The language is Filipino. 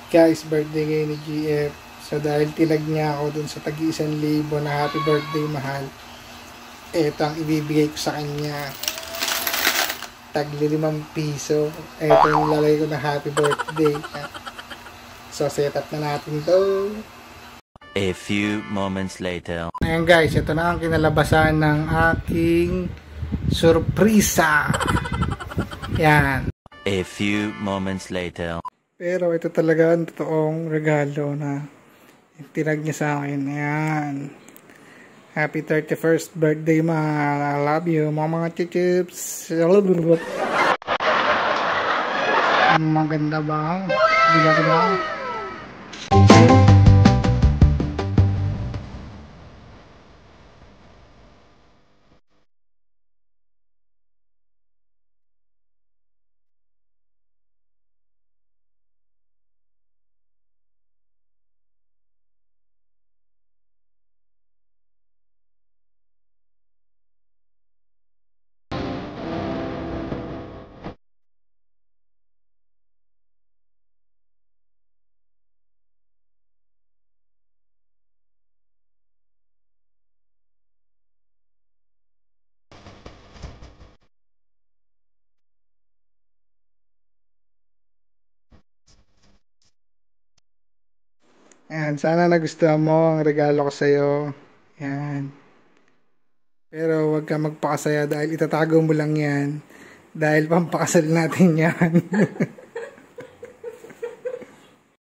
Guys, birthday ngayon ni GF. So dahil tinag niya ako dun sa tag-1,000 na happy birthday mahal, eto ang ibibigay ko sa kanya. Tagli 5 piso. Eto yung lalagay ko na happy birthday. So set up na natin to. A few moments later. Ayan guys, ito na ang kinalabasan ng aking surpresa. Yan. A few moments later. Pero ito talaga ang totoong regalo na tinag niya sa akin. Ayan. Happy 31st birthday, mahal. I love you, mga chichips. Maganda ba? Bigyan ko na. Ayan, sana nagustuhan mo ang regalo ko sa'yo. Ayan. Pero huwag ka magpakasaya dahil itatago mo lang yan. Dahil pampakasal natin yan.